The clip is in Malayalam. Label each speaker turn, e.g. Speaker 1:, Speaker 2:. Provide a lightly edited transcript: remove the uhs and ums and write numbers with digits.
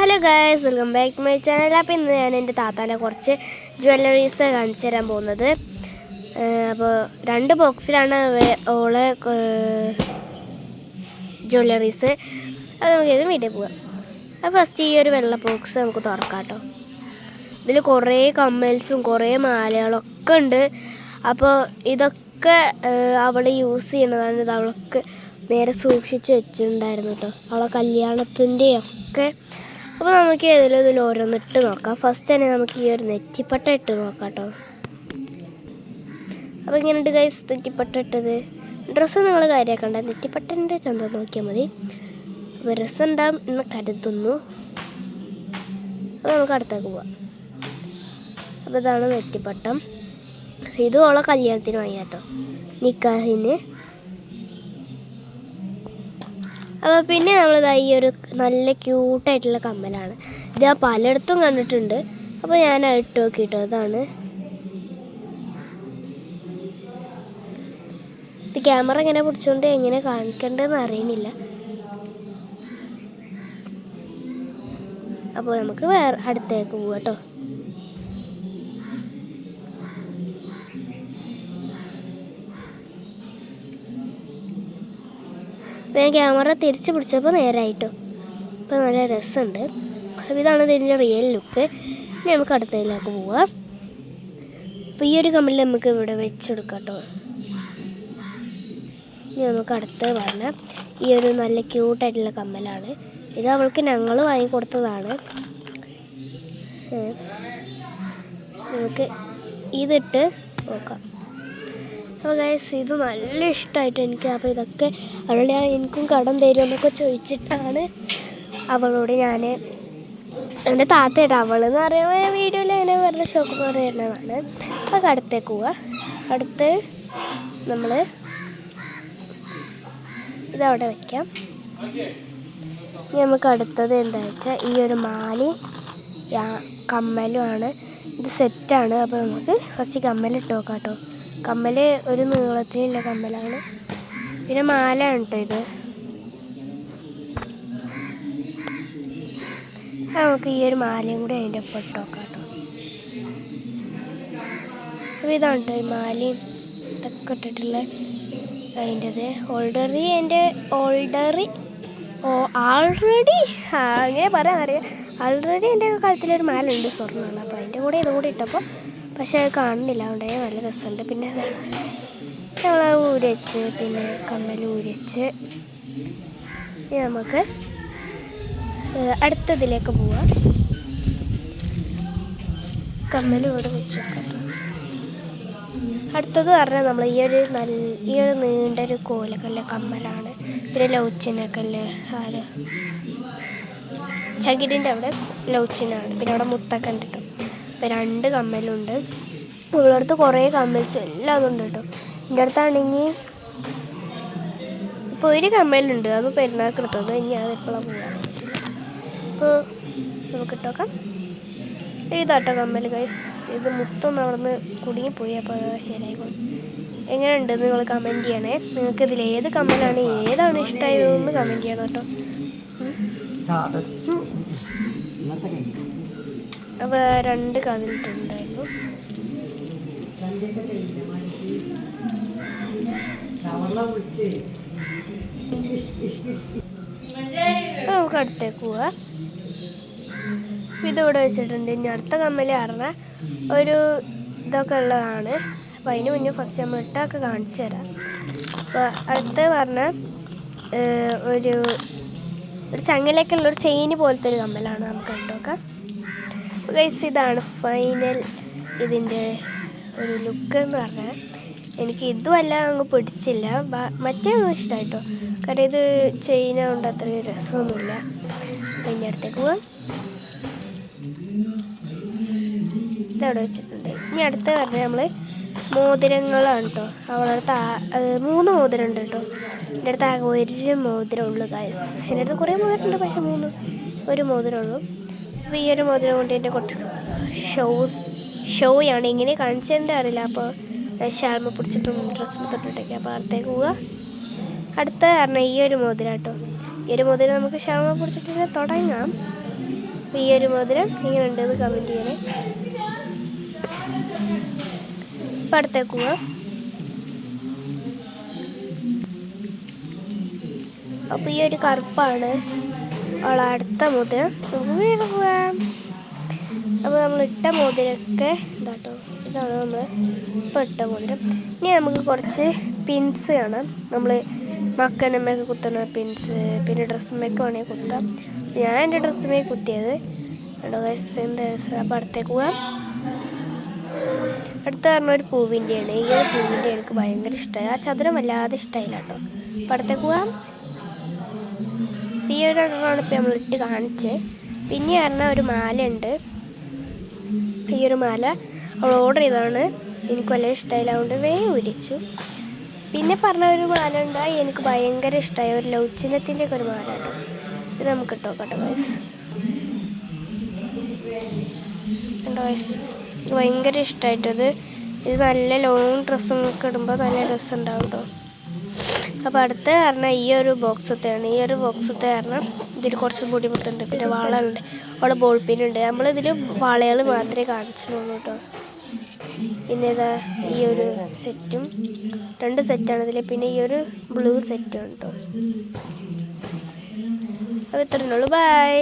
Speaker 1: Hello guys, welcome back to my channel. അപ്പോൾ ഇന്ന് ഞാൻ എൻ്റെ താത്താനെ കുറച്ച് ജ്വല്ലറീസ് കാണിച്ചു തരാൻ പോകുന്നത്. അപ്പോൾ 2 ബോക്സിലാണ് ഓള് ജ്വല്ലറീസ്. അത് നമുക്ക് ഇത് വീട്ടിൽ പോകാം. അപ്പോൾ ഫസ്റ്റ് ഈ ഒരു വെള്ള ബോക്സ് നമുക്ക് തുറക്കാം കേട്ടോ. ഇതിൽ കുറേ കമ്മൽസും കുറേ മാലകളൊക്കെ ഉണ്ട്. അപ്പോൾ ഇതൊക്കെ അവൾ യൂസ് ചെയ്യുന്നതാണ്. ഇത് അവൾക്ക് നേരെ സൂക്ഷിച്ച് വെച്ചിട്ടുണ്ടായിരുന്നു കേട്ടോ, അവളെ കല്യാണത്തിൻ്റെയൊക്കെ. അപ്പോൾ നമുക്ക് ഇതിൽ ഓരോന്നിട്ട് നോക്കാം. ഫസ്റ്റ് തന്നെ നമുക്ക് ഈ ഒരു നെറ്റിപ്പട്ട ഇട്ട് നോക്കാം കേട്ടോ. അപ്പോൾ ഇങ്ങനെയുണ്ട് ഗൈസ് നെറ്റിപ്പട്ട ഇട്ടത്. ഡ്രസ്സ് നിങ്ങൾ കാര്യമാക്കണ്ട, നെറ്റിപ്പട്ടൻ്റെ ചന്തം നോക്കിയാൽ മതി. അപ്പോൾ രസമുണ്ടാകും എന്ന് കരുതുന്നു. അപ്പോൾ നമുക്ക് അടുത്തേക്ക് പോവാം. അപ്പോൾ ഇതാണ് നെറ്റിപ്പട്ടം. ഇതും ഉള്ള കല്യാണത്തിന് വാങ്ങിയ കേട്ടോ, നിക്കാഹിന്. അപ്പോൾ പിന്നെ നമ്മളിതാ ഈ ഒരു നല്ല ക്യൂട്ടായിട്ടുള്ള കമ്മലാണ്. ഇത് ഞാൻ പലയിടത്തും കണ്ടിട്ടുണ്ട്. അപ്പോൾ ഞാൻ ഇട്ട് നോക്കിയിട്ടോ. അതാണ് ഇത്. ക്യാമറ ഇങ്ങനെ പിടിച്ചുകൊണ്ട് എങ്ങനെ കാണിക്കേണ്ടതെന്ന് അറിയണില്ല. അപ്പോൾ നമുക്ക് വേറെ അടുത്തേക്ക് പോവാം കേട്ടോ. അപ്പോൾ ഞാൻ ക്യാമറ തിരിച്ച് പിടിച്ചപ്പോൾ നേരായിട്ടോ. അപ്പോൾ നല്ല രസമുണ്ട്. അപ്പോൾ ഇതാണ് ഇതിൻ്റെ റിയൽ ലുക്ക്. ഇനി നമുക്ക് അടുത്തതിലേക്ക് പോവാം. അപ്പോൾ ഈ ഒരു കമ്മൽ നമുക്ക് ഇവിടെ വെച്ചെടുക്കാം കേട്ടോ. ഇനി നമുക്ക് അടുത്ത് പറഞ്ഞാൽ ഈ ഒരു നല്ല ക്യൂട്ടായിട്ടുള്ള കമ്മലാണ്. ഇത് അവൾക്ക് ഞങ്ങൾ വാങ്ങിക്കൊടുത്തതാണ്. നമുക്ക് ഇതിട്ട് നോക്കാം. അപ്പോൾ ഗൈസ് ഇത് നല്ല ഇഷ്ടമായിട്ട് എനിക്ക്. അപ്പോൾ ഇതൊക്കെ അവളുടെ എനിക്കും കടം തരുമെന്നൊക്കെ ചോദിച്ചിട്ടാണ് അവളോട് ഞാൻ, എൻ്റെ താത്തയായിട്ട് അവളെന്ന് പറയുമ്പോൾ വീഡിയോയിൽ അങ്ങനെ വെറുതെ ഷോക്ക് പറയുന്നതാണ്. അപ്പോൾ അടുത്തേക്ക് പോവുക. അടുത്ത് നമ്മൾ ഇതവിടെ വയ്ക്കാം. ഇനി നമുക്ക് അടുത്തത് എന്താ വെച്ചാൽ ഈ ഒരു മാലയും കമ്മലുമാണ്. ഇത് സെറ്റാണ്. അപ്പോൾ നമുക്ക് ഫസ്റ്റ് കമ്മലിട്ട് നോക്കാം കേട്ടോ. കമ്മൽ ഒരു നീളത്തിലുള്ള കമ്മലാണ്. പിന്നെ മാലയാണ് കേട്ടോ ഇത്. നമുക്ക് ഈ ഒരു മാലയും കൂടി അതിൻ്റെ ഒപ്പം ഇട്ട് നോക്കാം കേട്ടോ. അപ്പോൾ ഇതാണ് കേട്ടോ ഈ മാലയും ഇതൊക്കെ ഇട്ടിട്ടുള്ള അതിൻ്റെത്. ഓൾറെഡി അങ്ങനെ പറയാനറിയാം. ആൾറെഡി എൻ്റെ കഴുത്തിലൊരു മാല ഉണ്ട്, സ്വർണ്ണമാണ്. അപ്പോൾ അതിൻ്റെ കൂടെ ഇതും കൂടി ഇട്ടപ്പോൾ പക്ഷേ അത് കാണുന്നില്ല. അതുകൊണ്ട് നല്ല രസമുണ്ട്. പിന്നെ നമ്മൾ ഊരച്ച്, പിന്നെ കമ്മൽ ഊരച്ച് നമുക്ക് അടുത്തതിലേക്ക് പോവാം. കമ്മൽ ഇവിടെ വെച്ച് വെക്കാം. അടുത്തത് പറഞ്ഞാൽ നമ്മൾ ഈ ഒരു നീണ്ടൊരു കോലക്കല്ല് കമ്മലാണ്. പിന്നെ ലൗച്ചിനൊക്കല്ല് ചകിരിൻ്റെ അവിടെ ലൗച്ചിനാണ്. പിന്നെ അവിടെ മുത്തൊക്കെ ഉണ്ട് കേട്ടോ. ഇപ്പോൾ 2 കമ്മലുണ്ട്. ഉള്ള അടുത്ത് കുറേ കമ്മൽസ് എല്ലാം അതുണ്ട് കേട്ടോ. എൻ്റെ അടുത്താണെങ്കിൽ ഇപ്പോൾ ഒരു കമ്മലുണ്ട്, അത് പെരുന്നാൾക്ക് എടുത്തത്. ഇനി അത് എപ്പോഴാണ് പോകാൻ. അപ്പോൾ നമുക്ക് ഇട്ടോക്കാം. ഇതാട്ടോ കമ്മൽ ഗൈസ്. ഇത് മുത്തൊന്നും അവിടെ നിന്ന് കുടുങ്ങിപ്പോയി. അപ്പോൾ ശരിയായിക്കോളും. എങ്ങനെയുണ്ട് നിങ്ങൾ കമൻറ്റ് ചെയ്യണേ. നിങ്ങൾക്ക് ഇതിൽ ഏത് കമ്മലാണ്, ഏതാണ് ഇഷ്ടമായതെന്ന് കമൻറ്റ് ചെയ്യണം കേട്ടോ. അപ്പോൾ 2 കവിളിട്ടുണ്ടായിരുന്നു. നമുക്ക് അടുത്തേക്ക് പോവാം. ഇതിവിടെ വെച്ചിട്ടുണ്ട്. ഇനി അടുത്ത കമ്മൽ പറഞ്ഞാൽ ഒരു ഇതൊക്കെ ഉള്ളതാണ്. അപ്പോൾ അതിന് മുന്നേ ഫസ്റ്റ് നമ്മൾ ഇട്ടൊക്കെ കാണിച്ചു തരാം. അപ്പോൾ അടുത്ത പറഞ്ഞാൽ ഒരു ചങ്ങലേക്കുള്ളൊരു ചെയിന് പോലത്തെ ഒരു കമ്മലാണ്. നമുക്ക് കണ്ടോക്കാം. ഗൈസ് ഇതാണ് ഫൈനൽ ഇതിൻ്റെ ഒരു ലുക്ക് എന്ന് പറഞ്ഞാൽ. എനിക്ക് ഇതുമല്ല അങ്ങ് പിടിച്ചില്ല, മറ്റേ ഒന്നും ഇഷ്ടമായിട്ടോ. കാരണം ഇത് ചെയിനുകൊണ്ട് അത്രയും രസമൊന്നുമില്ല. പിന്നെ അടുത്തേക്ക് പോവാം. ഇതവിടെ വെച്ചിട്ടുണ്ട്. ഇനി അടുത്ത് പറഞ്ഞാൽ നമ്മൾ മോതിരങ്ങളാണ് കേട്ടോ. അവളടുത്ത് 3 മോതിരം ഉണ്ട് കേട്ടോ. എൻ്റെ അടുത്ത് ആകെ 1 മോതിരം ഉള്ളൂ ഗൈസ്. എൻ്റെ അടുത്ത് കുറേ മോതിരം ഉണ്ട്, പക്ഷേ ഒരു മോതിരം ഉള്ളൂ. അപ്പോൾ ഈ ഒരു മോതിരം കൊണ്ട് എൻ്റെ കുറച്ച് ഷോയാണ്. ഇങ്ങനെ കാണിച്ചതിൻ്റെ അറിയില്ല. അപ്പോൾ ഷാൾമ പിടിച്ചിട്ടും ഡ്രസ്സ് തൊട്ടിട്ടൊക്കെ. അപ്പോൾ അടുത്തേക്ക് പോവുക. അടുത്ത പറഞ്ഞാൽ ഈ ഒരു മോതിരം കേട്ടോ. ഈ ഒരു മോതിരം നമുക്ക് ഷാൾമ പിടിച്ചിട്ട് തുടങ്ങാം. ഈ ഒരു മോതിരം ഇങ്ങനെ ഉണ്ടെന്ന് കമൻറ്റ് ചെയ്യണേ. ഇപ്പം അടുത്തേക്ക് പോവാം. അപ്പോൾ ഈ ഒരു കറുപ്പാണ് അവളെ അടുത്ത മോതിരം. നമുക്ക് വീണ്ടും പോവാം. അപ്പോൾ നമ്മൾ ഇട്ട മോതിരമൊക്കെ ഇതാട്ടോ, ഇതാണ് നമ്മൾ ഇപ്പോൾ ഇട്ട മോതിരം. ഇനി നമുക്ക് കുറച്ച് പിൻസ് കാണാം. നമ്മൾ മക്കനമ്മയൊക്കെ കുത്തുന്ന പിൻസ്, പിന്നെ ഡ്രസ്സുമ്മയൊക്കെ വേണമെങ്കിൽ കുത്താം. ഞാൻ എൻ്റെ ഡ്രസ്സുമ്മേ കുത്തിയത് കേട്ടോ ഗൈസ്. എന്താ അപ്പോൾ അടുത്തേക്ക് പോവാം. അടുത്ത പറഞ്ഞ ഒരു പൂവിൻ്റെയാണ്. ഈ ഒരു പൂവിൻ്റെ എനിക്ക് ഭയങ്കര ഇഷ്ടമായി. ആ ചതുരം വല്ലാതെ ഇഷ്ടമായില്ല കേട്ടോ. അപ്പോൾ അടുത്തേക്ക് പോവാം. ഈ ഒരു എണ്ണമാണ് ഇപ്പോൾ നമ്മൾ ഇട്ട് കാണിച്ചത്. പിന്നെ പറഞ്ഞാൽ ഒരു മാല ഉണ്ട്. ഈ ഒരു മാല അവൾ ഓർഡർ ചെയ്തതാണ്. എനിക്ക് വലിയ ഇഷ്ടമായില്ല, അതുകൊണ്ട് വേഗം ഉരിച്ചു. പിന്നെ പറഞ്ഞ ഒരു മാല ഉണ്ടായി എനിക്ക് ഭയങ്കര ഇഷ്ടമായി. ഒരു ലവ് ചിഹ്നത്തിൻ്റെ ഒക്കെ ഒരു മാല കേട്ടോ. ഇത് നമുക്ക് ഇട്ടോ കേട്ടോ ഗൈസ്. കേട്ടോ ഗൈസ്, ഇത് ഭയങ്കര ഇഷ്ടമായിട്ടത്. ഇത് നല്ല ലോങ് ഡ്രസ്സൊക്കെ ഇടുമ്പോൾ നല്ല ഡ്രസ്സ് ഉണ്ടാവും കേട്ടോ. അപ്പോൾ അടുത്ത് പറഞ്ഞാൽ ഈ ഒരു ബോക്സത്തെയാണ്. ഈ ഒരു ബോക്സത്തെ കാരണം ഇതിൽ കുറച്ച് പൊടിമുട്ടുണ്ട്, പിന്നെ വാളുണ്ട്, അവിടെ ബോൾ പിന്നുണ്ട്. നമ്മളിതിൽ വാളകൾ മാത്രമേ കാണിച്ചിട്ടുള്ളൂ കേട്ടോ. പിന്നെ ഇതാ ഈ ഒരു സെറ്റും, 2 സെറ്റാണ് ഇതിൽ. പിന്നെ ഈ ഒരു ബ്ലൂ സെറ്റും കേട്ടോ. അപ്പോൾ ഇത്രയേ ഉള്ളൂ. ബൈ.